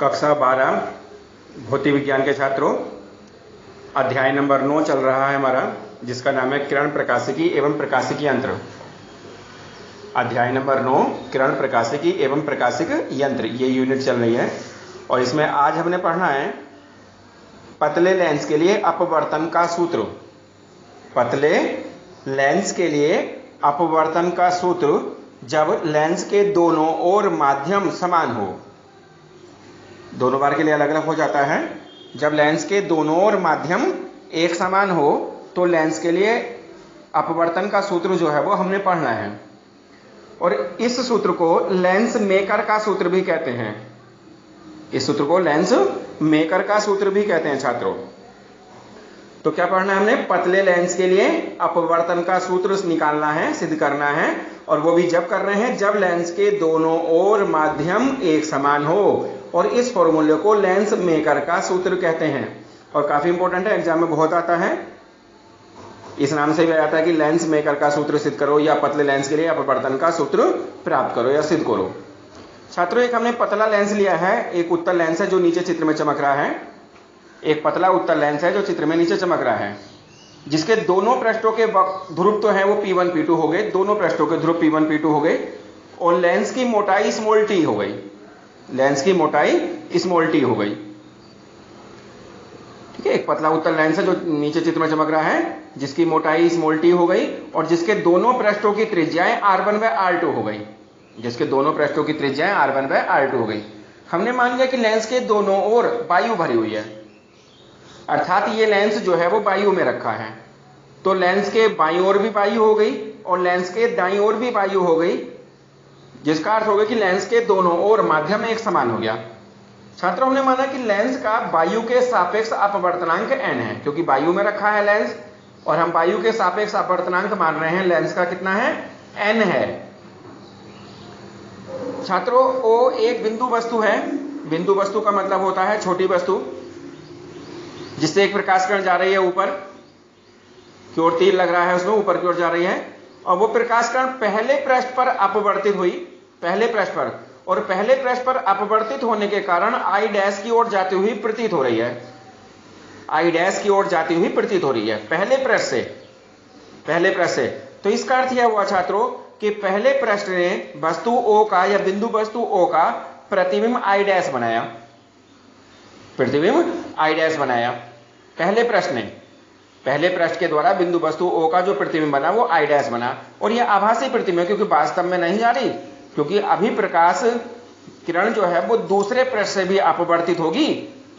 कक्षा 12 भौतिक विज्ञान के छात्रों, अध्याय नंबर 9 चल रहा है हमारा, जिसका नाम है किरण प्रकाशिकी एवं प्रकाशिकी यंत्र। अध्याय नंबर 9 किरण प्रकाशिकी एवं प्रकाशिक यंत्र, ये यूनिट चल रही है। और इसमें आज हमने पढ़ना है पतले लेंस के लिए अपवर्तन का सूत्र। पतले लेंस के लिए अपवर्तन का सूत्र जब लेंस के दोनों ओर माध्यम समान हो। दोनों बार के लिए अलग अलग हो जाता है। जब लेंस के दोनों ओर माध्यम एक समान हो तो लेंस के लिए अपवर्तन का सूत्र जो है वो हमने पढ़ना है। और इस सूत्र को लेंस मेकर का सूत्र भी कहते हैं। इस सूत्र को लेंस मेकर का सूत्र भी कहते हैं छात्रों। तो क्या पढ़ना है हमने? पतले लेंस के लिए अपवर्तन का सूत्र निकालना है, सिद्ध करना है। और वो भी जब कर रहे हैं जब लेंस के दोनों ओर माध्यम एक समान हो। और इस फॉर्मूले को लेंस मेकर का सूत्र कहते हैं। और काफी इंपॉर्टेंट है, एग्जाम में बहुत आता है। इस नाम से भी आता है कि लेंस मेकर का सूत्र सिद्ध करो या पतले लेंस के लिए अपवर्तन का सूत्र प्राप्त करो या सिद्ध करो। छात्रों, एक हमने पतला लेंस लिया है, एक उत्तल लेंस है जो नीचे चित्र में चमक रहा है। एक पतला उत्तल लेंस है जो चित्र में नीचे चमक रहा है, जिसके दोनों पृष्ठों के ध्रुव तो है वो P1 P2 हो गए। दोनों पृष्ठों के ध्रुव P1 P2 हो गए और लेंस की मोटाई स्मॉल t हो गई। लेंस की मोटाई स्मॉल t हो गई। ठीक है, एक पतला उत्तल लेंस है जो नीचे चित्र में चमक रहा है, जिसकी मोटाई स्मॉल t हो गई और जिसके दोनों पृष्ठों की त्रिज्याएं R1 व R2 हो गई। जिसके दोनों पृष्ठों की त्रिज्याएं R1 व R2 हो गई। हमने मान लिया कि लेंस के दोनों ओर वायु भरी हुई है, अर्थात ये लेंस जो है वो वायु में रखा है। तो लेंस के बाईं ओर भी वायु हो गई और लेंस के दाईं ओर भी वायु हो गई, जिसका अर्थ हो गया कि लेंस के दोनों ओर माध्यम एक समान हो गया। छात्रों, हमने माना कि लेंस का वायु के सापेक्ष अपवर्तनांक n है, क्योंकि वायु में रखा है लेंस और हम वायु के सापेक्ष अपवर्तनांक मान रहे हैं। लेंस का कितना है? n है। छात्रों, O एक बिंदु वस्तु है। बिंदु वस्तु का मतलब होता है छोटी वस्तु जिससे एक प्रकाश किरण जा रही है ऊपर की ओर, तीर लग रहा है उसमें, ऊपर की ओर जा रही है। और वो प्रकाश किरण पहले पृष्ठ पर अपवर्तित हुई, पहले पृष्ठ पर, और पहले पृष्ठ पर अपवर्तित होने के कारण I डैश की ओर जाती हुई प्रतीत हो रही है। I डैश की ओर जाती हुई प्रतीत हो रही है पहले पृष्ठ से, पहले पृष्ठ से। तो इसका अर्थ यह हुआ छात्रों कि पहले पृष्ठ ने वस्तु O का या बिंदु वस्तु O का प्रतिबिंब I डैश बनाया, प्रतिबिंब I डैश बनाया पहले पृष्ठ ने। पहले पृष्ठ के द्वारा बिंदु वस्तु O का जो प्रतिबिंब बना वो I डैश बना। और यह आभासी प्रतिबिंब है क्योंकि वास्तव में नहीं जा रही, क्योंकि अभी प्रकाश किरण जो है वो दूसरे पृष्ठ से भी अपवर्तित होगी।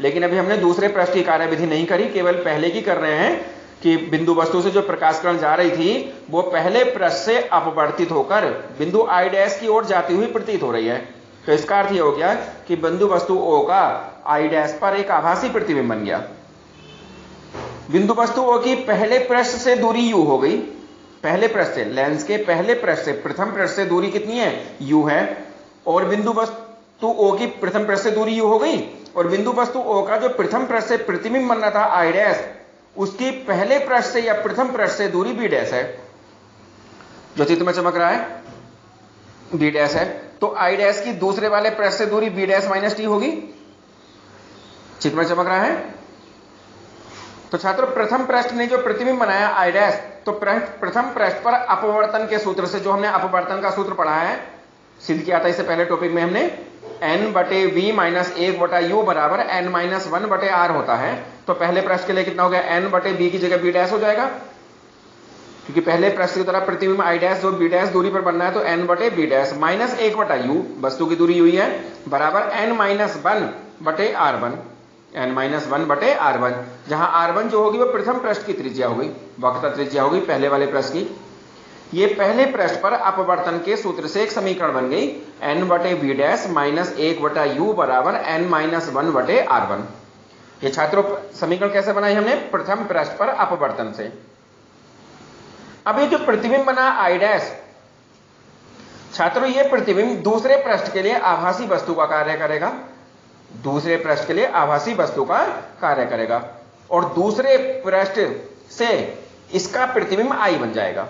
लेकिन अभी हमने दूसरे पृष्ठ की कार्यविधि नहीं करी, केवल पहले की कर रहे हैं कि बिंदु वस्तु से जो प्रकाश किरण जा रही थी वो पहले पृष्ठ से अपवर्तित होकर बिंदु I डैश की ओर जाती हुई प्रतीत हो रही है। तो इसका अर्थ यह हो गया कि बिंदु वस्तु O का I डैश पर एक आभासी प्रतिबिंब बन गया। बिंदु वस्तु O की पहले पृष्ठ से दूरी u हो गई। पहले पृष्ठ से, लेंस के पहले पृष्ठ से, प्रथम पृष्ठ से दूरी कितनी है? u है। और बिंदु वस्तु O की प्रथम पृष्ठ से दूरी u हो गई। और बिंदु वस्तु O का जो प्रथम पृष्ठ से प्रतिबिंब बनना था I डैश, उसकी पहले पृष्ठ से या प्रथम पृष्ठ से दूरी b डैश है, जो चित्र में चमक रहा है b डैश है। तो I डैश की दूसरे वाले पृष्ठ से दूरी b डैश माइनस t होगी, चित्र में चमक रहा है। तो छात्रों, प्रथम पृष्ठ ने जो प्रतिबिंब बनाया I डैश, तो प्रथम पृष्ठ पर अपवर्तन के सूत्र से, जो हमने अपवर्तन का सूत्र पढ़ा है, सिद्ध किया था इससे पहले टॉपिक में हमने, n बटे v माइनस 1 बटा u बराबर n माइनस 1 बटे r होता है। तो पहले पृष्ठ के लिए कितना हो गया? n बटे b की जगह b डैश हो जाएगा, क्योंकि पहले पृष्ठ की तरह प्रतिबिंब I डैश जो b डैश दूरी पर बनना है, तो n बटे b डैश माइनस 1 बटा u, वस्तु की दूरी हुई है, बराबर n माइनस 1 बटे r1, n माइनस 1 बटे r1, जहां r1 जो होगी वो प्रथम पृष्ठ की त्रिज्या होगी, वक्रता त्रिज्या होगी पहले वाले पृष्ठ की। ये पहले पृष्ठ पर अपवर्तन के सूत्र से एक समीकरण बन गई, n बटे b डैश माइनस 1 बटा u बराबर n माइनस 1 बटे r1। ये छात्रों समीकरण कैसे बनाई हमने? प्रथम पृष्ठ पर अपवर्तन से। अब ये जो प्रतिबिंब बना I डैश, छात्रों ये प्रतिबिंब दूसरे पृष्ठ के लिए आभासी वस्तु का कार्य करेगा, दूसरे पृष्ठ के लिए आभासी वस्तु का कार्य करेगा। और दूसरे पृष्ठ से इसका प्रतिबिंब I बन जाएगा,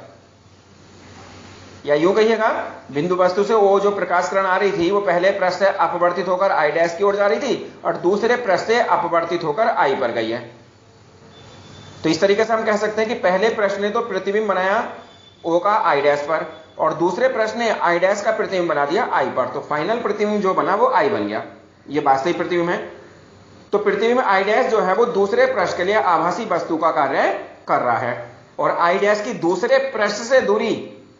या यूं कहिएगा बिंदु वस्तु से वो जो प्रकाश किरण आ रही थी वो पहले पृष्ठ से अपवर्तित होकर आई डैश की ओर जा रही थी और दूसरे पृष्ठ से अपवर्तित होकर आई पर गई है। तो इस तरीके से हम कह सकते हैं कि पहले प्रश्न ने तो प्रतिबिंब बनाया ओ का आई डैश पर और दूसरे प्रश्न ने आई डैश का प्रतिबिंब बना दिया आई पर। तो फाइनल प्रतिबिंब जो बना वो आई बन गया, ये वास्तविक प्रतिबिंब है। तो प्रतिबिंब आई डैश जो है वो दूसरे पृष्ठ के लिए आभासी वस्तु का कार्य कर रहा है और आई डैश की दूसरे पृष्ठ से दूरी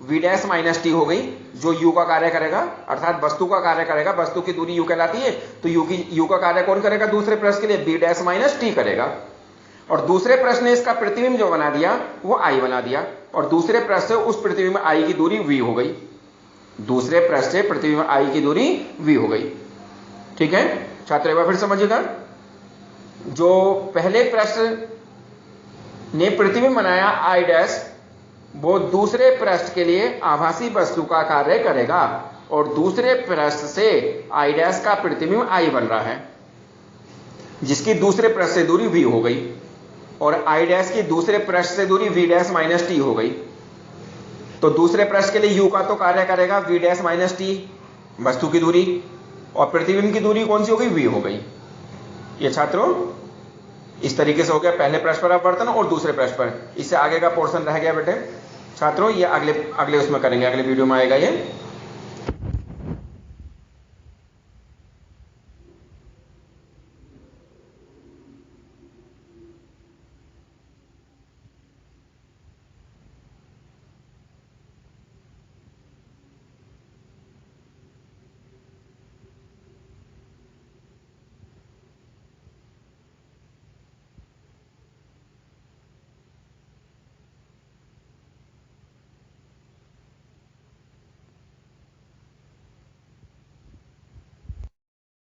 v डैश माइनस टी हो गई जो u का कार्य करेगा, अर्थात वस्तु का कार्य करेगा। वस्तु की दूरी u कहलाती है तो u का कार्य कौन करेगा दूसरे पृष्ठ के लिए, v डैश माइनस टी करेगा। और दूसरे पृष्ठ ने इसका प्रतिबिंब जो बना दिया वो I बना दिया और दूसरे पृष्ठ से उस प्रतिबिंब I की दूरी v हो गई, दूसरे पृष्ठ से प्रतिबिंब I की दूरी v हो गई। ठीक है छात्र, एक बार फिर समझिएगा, जो पहले पृष्ठ ने प्रतिबिंब बनाया I डैश वो दूसरे पृष्ठ के लिए आभासी वस्तु का कार्य करेगा और दूसरे पृष्ठ से आई डैश का प्रतिबिंब आई बन रहा है जिसकी दूसरे पृष्ठ से दूरी v हो गई और आई डैश की दूसरे पृष्ठ से दूरी v डैश माइनस टी हो गई। तो दूसरे पृष्ठ के लिए u का तो कार्य करेगा v डैश माइनस टी वस्तु की दूरी और प्रतिबिंब की दूरी कौन सी हो गई, v हो गई। ये छात्रों इस तरीके से हो गया पहले पृष्ठ पर अपवर्तन और दूसरे पृष्ठ पर। इससे आगे का पोर्शन रह गया बेटे छात्रों, ये अगले उसमें करेंगे, अगले वीडियो में आएगा ये।